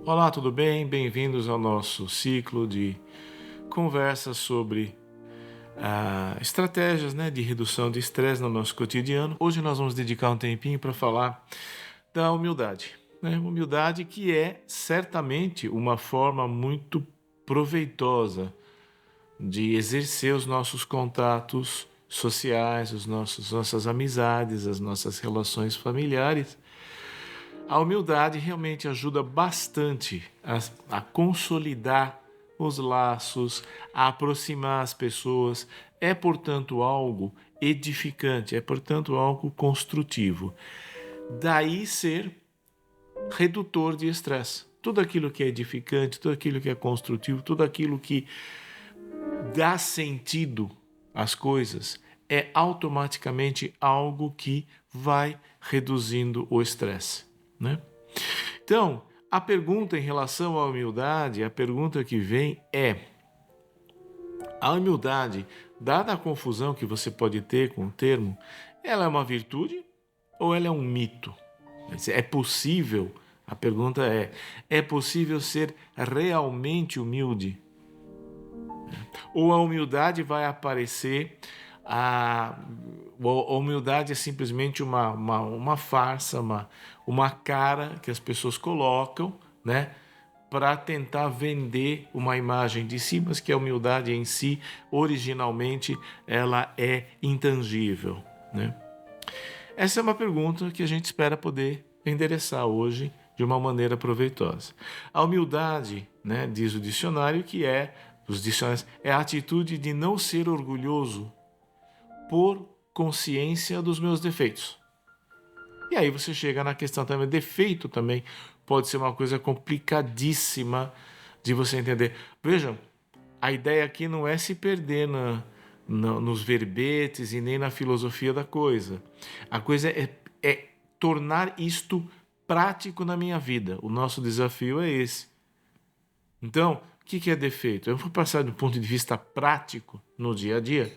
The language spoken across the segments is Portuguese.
Olá, tudo bem? Bem-vindos ao nosso ciclo de conversas sobre estratégias, de redução de estresse no nosso cotidiano. Hoje nós vamos dedicar um tempinho para falar da humildade. Humildade que é certamente uma forma muito proveitosa de exercer os nossos contatos sociais, nossas amizades, as nossas relações familiares. A humildade realmente ajuda bastante a consolidar os laços, a aproximar as pessoas. É, portanto, algo edificante, é, portanto, algo construtivo. Daí ser redutor de estresse. Tudo aquilo que é edificante, tudo aquilo que é construtivo, tudo aquilo que dá sentido às coisas é automaticamente algo que vai reduzindo o estresse, né? Então, a pergunta em relação à humildade, a pergunta que vem é: a humildade, dada a confusão que você pode ter com o termo, ela é uma virtude ou ela é um mito? É possível, a pergunta é possível ser realmente humilde? Ou a humildade vai aparecer, a humildade é simplesmente uma farsa, uma cara que as pessoas colocam, né, para tentar vender uma imagem de si, mas que a humildade em si, originalmente, ela é intangível, né? Essa é uma pergunta que a gente espera poder endereçar hoje de uma maneira proveitosa. A humildade, né, diz o dicionário, que é, os dicionários, é a atitude de não ser orgulhoso por consciência dos meus defeitos. E aí você chega na questão também, defeito também pode ser uma coisa complicadíssima de você entender. Vejam, a ideia aqui não é se perder nos verbetes e nem na filosofia da coisa. A coisa é tornar isto prático na minha vida. O nosso desafio é esse. Então, o que é defeito? Eu vou passar do ponto de vista prático no dia a dia.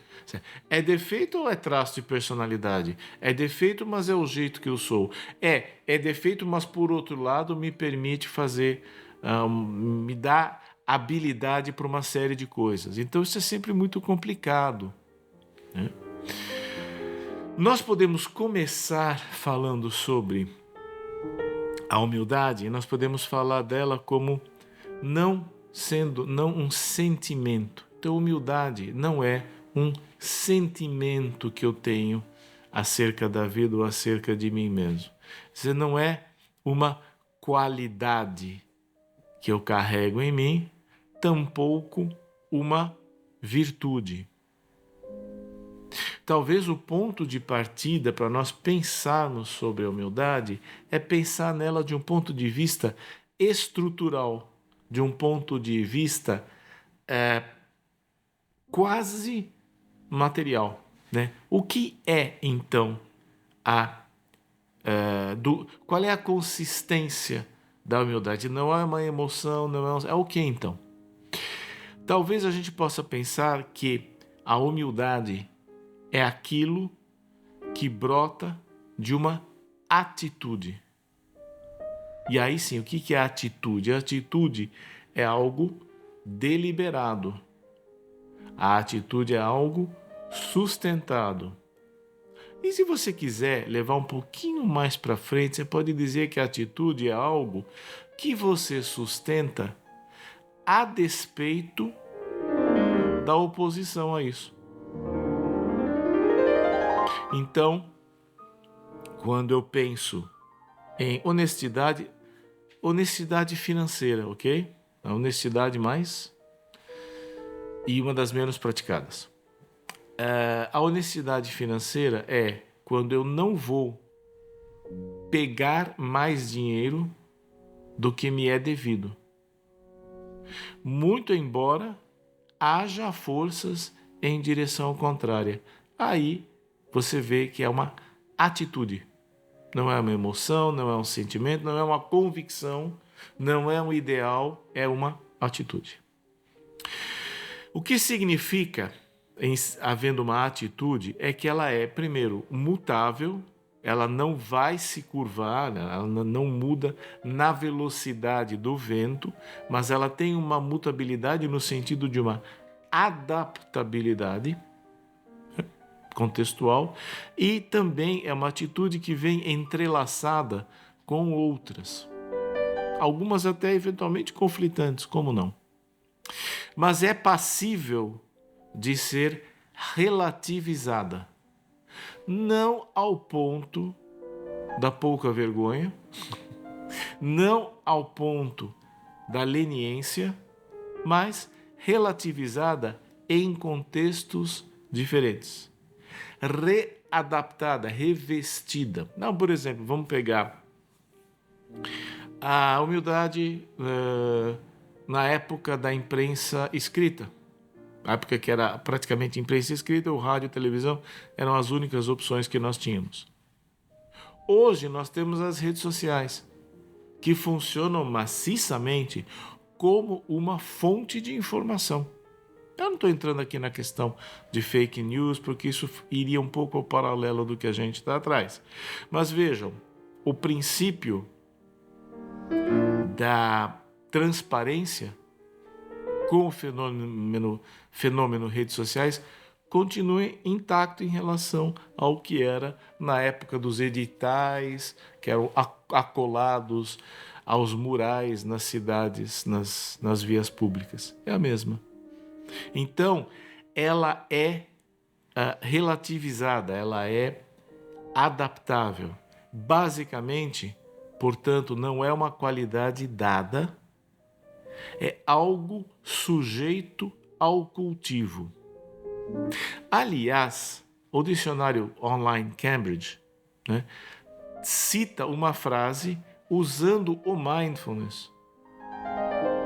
É defeito ou é traço de personalidade? É defeito, mas é o jeito que eu sou. É defeito, mas por outro lado me permite fazer, me dá habilidade para uma série de coisas. Então isso é sempre muito complicado, né? Nós podemos começar falando sobre a humildade, e nós podemos falar dela como não um sentimento. Então, humildade não é um sentimento que eu tenho acerca da vida ou acerca de mim mesmo. Isso não é uma qualidade que eu carrego em mim, tampouco uma virtude. Talvez o ponto de partida para nós pensarmos sobre a humildade é pensar nela de um ponto de vista estrutural, de um ponto de vista quase material, né? O que é então qual é a consistência da humildade? Não é uma emoção, não é o que então? Talvez a gente possa pensar que a humildade é aquilo que brota de uma atitude. E aí sim, o que é atitude? A atitude é algo deliberado. A atitude é algo sustentado. E se você quiser levar um pouquinho mais para frente, você pode dizer que a atitude é algo que você sustenta a despeito da oposição a isso. Então, quando eu penso em honestidade financeira, ok? A honestidade mais e uma das menos praticadas. A honestidade financeira é quando eu não vou pegar mais dinheiro do que me é devido. Muito embora haja forças em direção contrária. Aí você vê que é uma atitude. Não é uma emoção, não é um sentimento, não é uma convicção, não é um ideal, é uma atitude. O que significa, havendo uma atitude, é que ela é, primeiro, mutável, ela não vai se curvar, né? Ela não muda na velocidade do vento, mas ela tem uma mutabilidade no sentido de uma adaptabilidade contextual, e também é uma atitude que vem entrelaçada com outras, algumas até eventualmente conflitantes, como não? Mas é passível de ser relativizada, não ao ponto da pouca vergonha, não ao ponto da leniência, mas relativizada em contextos diferentes, readaptada, revestida. Não, por exemplo, vamos pegar a humildade na época da imprensa escrita. Na época que era praticamente imprensa escrita, o rádio e a televisão eram as únicas opções que nós tínhamos. Hoje nós temos as redes sociais, que funcionam maciçamente como uma fonte de informação. Eu não estou entrando aqui na questão de fake news, porque isso iria um pouco ao paralelo do que a gente está atrás. Mas vejam, o princípio da transparência com o fenômeno redes sociais continua intacto em relação ao que era na época dos editais, que eram acolados aos murais nas cidades, nas vias públicas. É a mesma. Então, ela é relativizada, ela é adaptável. Basicamente, portanto, não é uma qualidade dada, é algo sujeito ao cultivo. Aliás, o dicionário online Cambridge, né, cita uma frase usando o mindfulness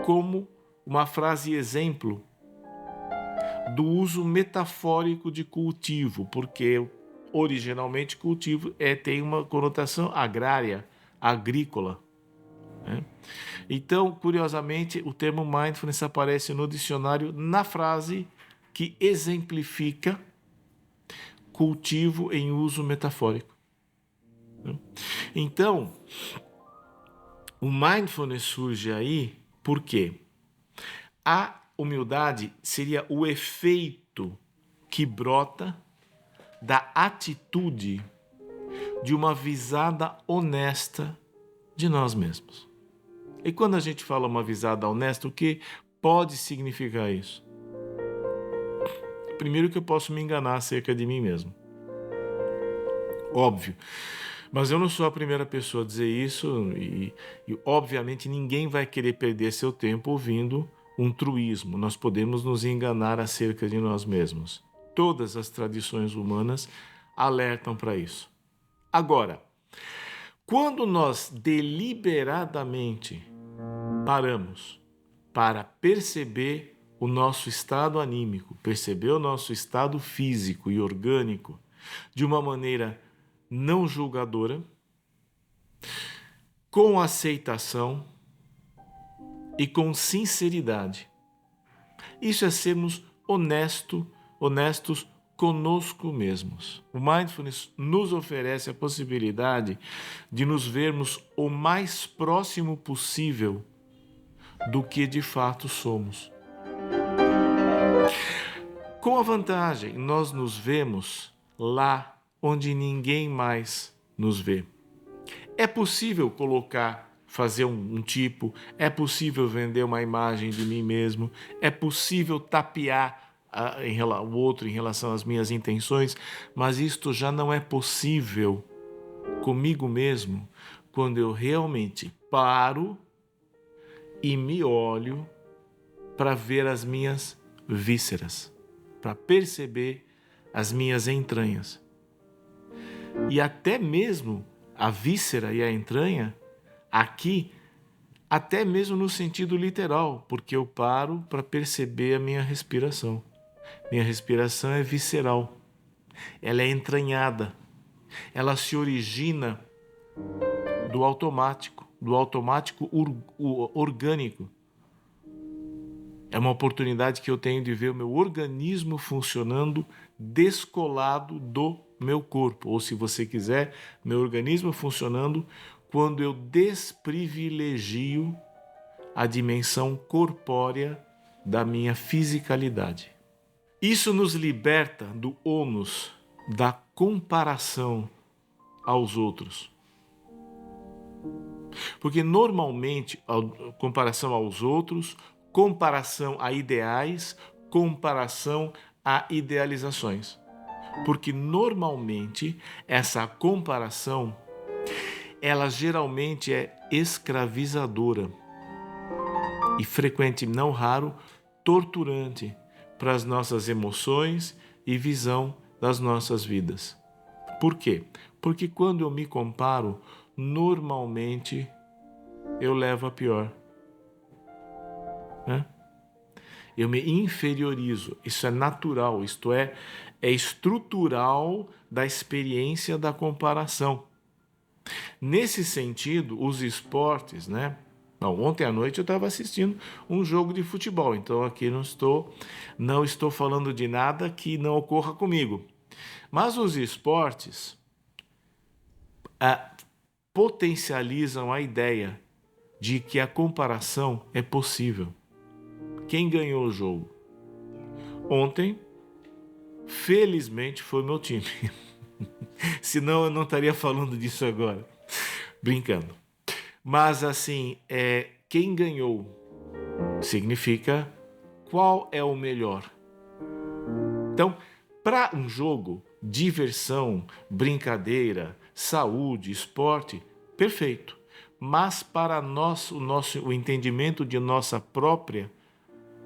como uma frase exemplo do uso metafórico de cultivo, porque originalmente cultivo tem uma conotação agrária, agrícola. Né? Então, curiosamente, o termo mindfulness aparece no dicionário na frase que exemplifica cultivo em uso metafórico. Então, o mindfulness surge aí porque a humildade seria o efeito que brota da atitude de uma visada honesta de nós mesmos. E quando a gente fala uma visada honesta, o que pode significar isso? Primeiro que eu posso me enganar acerca de mim mesmo. Óbvio. Mas eu não sou a primeira pessoa a dizer isso e obviamente ninguém vai querer perder seu tempo ouvindo um truísmo. Nós podemos nos enganar acerca de nós mesmos. Todas as tradições humanas alertam para isso. Agora, quando nós deliberadamente paramos para perceber o nosso estado anímico, perceber o nosso estado físico e orgânico de uma maneira não julgadora, com aceitação e com sinceridade. Isso é sermos honestos conosco mesmos. O Mindfulness nos oferece a possibilidade de nos vermos o mais próximo possível do que de fato somos. Com a vantagem, nós nos vemos lá onde ninguém mais nos vê. É possível fazer um tipo, é possível vender uma imagem de mim mesmo, é possível tapear o outro em relação às minhas intenções, mas isto já não é possível comigo mesmo quando eu realmente paro e me olho para ver as minhas vísceras, para perceber as minhas entranhas. E até mesmo a víscera e a entranha, aqui, até mesmo no sentido literal, porque eu paro para perceber a minha respiração. Minha respiração é visceral, ela é entranhada, ela se origina do automático orgânico. É uma oportunidade que eu tenho de ver o meu organismo funcionando descolado do meu corpo, ou se você quiser, meu organismo funcionando quando eu desprivilegio a dimensão corpórea da minha fisicalidade. Isso nos liberta do ônus da comparação aos outros. Porque normalmente, a comparação aos outros, comparação a ideais, comparação a idealizações. Porque normalmente essa comparação, ela geralmente é escravizadora e frequente, não raro, torturante para as nossas emoções e visão das nossas vidas. Por quê? Porque quando eu me comparo, normalmente eu levo a pior. Né? Eu me inferiorizo. Isso é natural, isto é estrutural da experiência da comparação. Nesse sentido, os esportes, né? Ontem à noite eu estava assistindo um jogo de futebol, então aqui não estou falando de nada que não ocorra comigo. Mas os esportes potencializam a ideia de que a comparação é possível. Quem ganhou o jogo? Ontem, felizmente, foi meu time. Senão eu não estaria falando disso agora. Brincando. Mas assim, quem ganhou significa qual é o melhor. Então, para um jogo, diversão, brincadeira, saúde, esporte, perfeito. Mas para o entendimento de nossa própria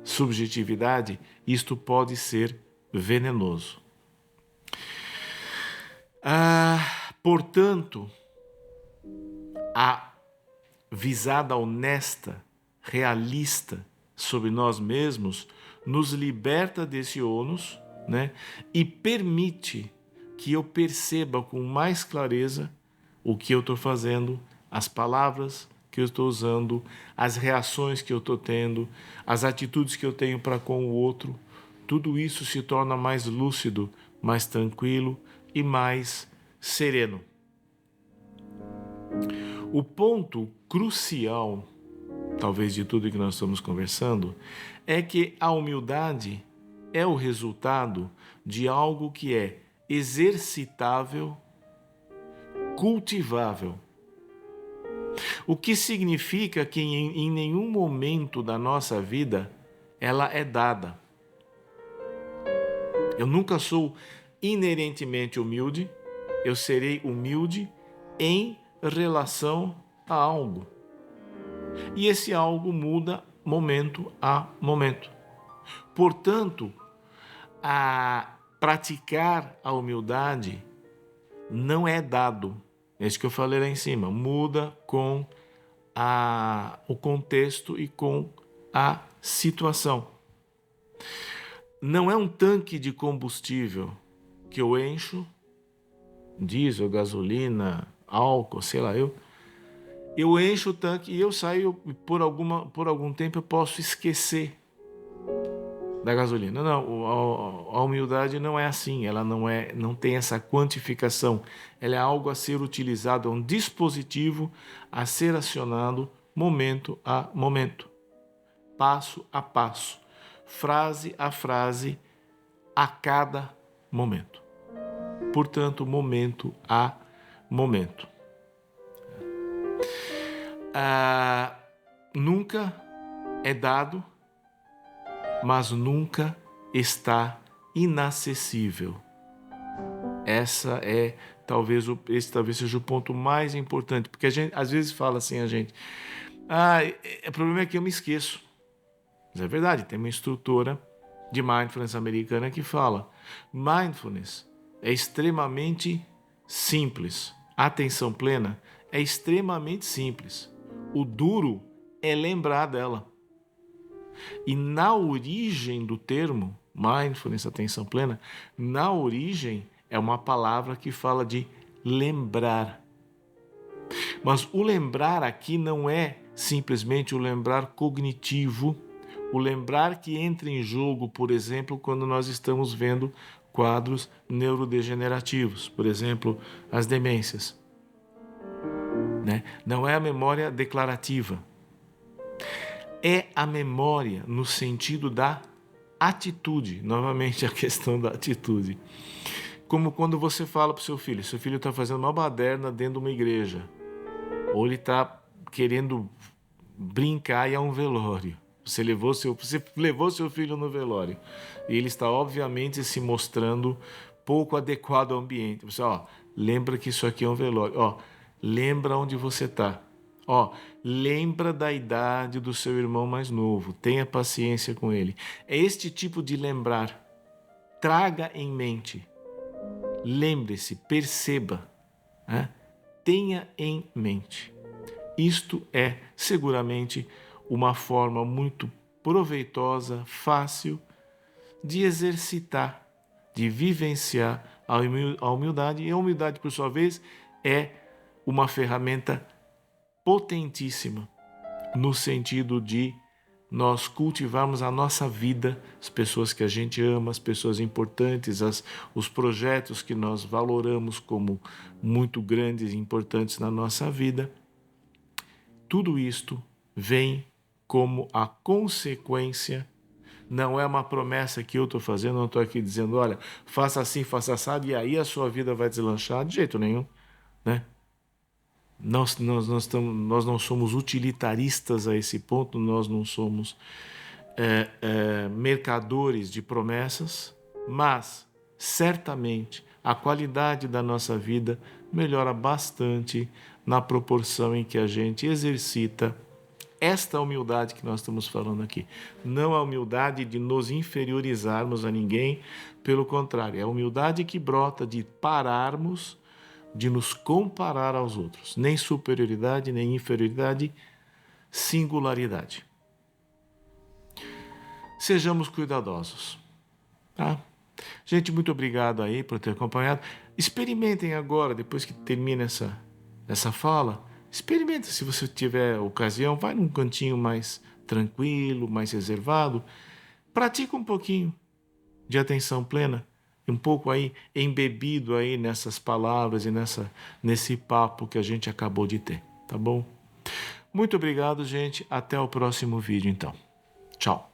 subjetividade, isto pode ser venenoso. Portanto, a visada honesta, realista sobre nós mesmos nos liberta desse ônus, né? E permite que eu perceba com mais clareza o que eu estou fazendo, as palavras que eu estou usando, as reações que eu estou tendo, as atitudes que eu tenho para com o outro. Tudo isso se torna mais lúcido, mais tranquilo e mais sereno. O ponto crucial, talvez de tudo que nós estamos conversando, é que a humildade é o resultado de algo que é exercitável, cultivável. O que significa que em nenhum momento da nossa vida ela é dada. Eu nunca sou inerentemente humilde, eu serei humilde em relação a algo. E esse algo muda momento a momento. Portanto, praticar a humildade não é dado. É isso que eu falei lá em cima. Muda com o contexto e com a situação. Não é um tanque de combustível que eu encho, diesel, gasolina, álcool, sei lá, eu encho o tanque e eu saio, por algum tempo eu posso esquecer da gasolina. Não, a humildade não é assim, ela não tem essa quantificação. Ela é algo a ser utilizado, é um dispositivo a ser acionado momento a momento, passo a passo, frase a frase, a cada momento. Portanto, momento a momento. Nunca é dado, mas nunca está inacessível. Esse talvez seja o ponto mais importante, porque a gente às vezes fala assim, o problema é que eu me esqueço. Mas é verdade, tem uma instrutora de mindfulness americana que fala: mindfulness é extremamente simples. Atenção plena é extremamente simples. O duro é lembrar dela. E na origem do termo mindfulness, atenção plena, na origem é uma palavra que fala de lembrar. Mas o lembrar aqui não é simplesmente o lembrar cognitivo, o lembrar que entra em jogo, por exemplo, quando nós estamos vendo quadros neurodegenerativos, por exemplo, as demências. Né? Não é a memória declarativa, é a memória no sentido da atitude, novamente a questão da atitude. Como quando você fala para o seu filho está fazendo uma baderna dentro de uma igreja, ou ele está querendo brincar e é um velório. Você levou seu filho no velório e ele está obviamente se mostrando pouco adequado ao ambiente. Você, lembra que isso aqui é um velório. Lembra onde você está. Lembra da idade do seu irmão mais novo. Tenha paciência com ele. É este tipo de lembrar. Traga em mente. Lembre-se, perceba. Tenha em mente. Isto é seguramente uma forma muito proveitosa, fácil de exercitar, de vivenciar a humildade. E a humildade, por sua vez, é uma ferramenta potentíssima no sentido de nós cultivarmos a nossa vida, as pessoas que a gente ama, as pessoas importantes, os projetos que nós valoramos como muito grandes e importantes na nossa vida. Tudo isto vem como a consequência, não é uma promessa que eu estou fazendo, não estou aqui dizendo, olha, faça assim, faça assado, e aí a sua vida vai deslanchar, de jeito nenhum, né? Nós não somos utilitaristas a esse ponto, nós não somos mercadores de promessas, mas certamente a qualidade da nossa vida melhora bastante na proporção em que a gente exercita esta humildade que nós estamos falando aqui. Não a humildade de nos inferiorizarmos a ninguém, pelo contrário, é a humildade que brota de pararmos de nos comparar aos outros. Nem superioridade, nem inferioridade, singularidade. Sejamos cuidadosos. Tá? Gente, muito obrigado aí por ter acompanhado. Experimentem agora, depois que termina essa fala, experimente se você tiver ocasião, vai num cantinho mais tranquilo, mais reservado, pratica um pouquinho de atenção plena, um pouco aí embebido aí nessas palavras e nesse papo que a gente acabou de ter, tá bom? Muito obrigado, gente. Até o próximo vídeo, então. Tchau.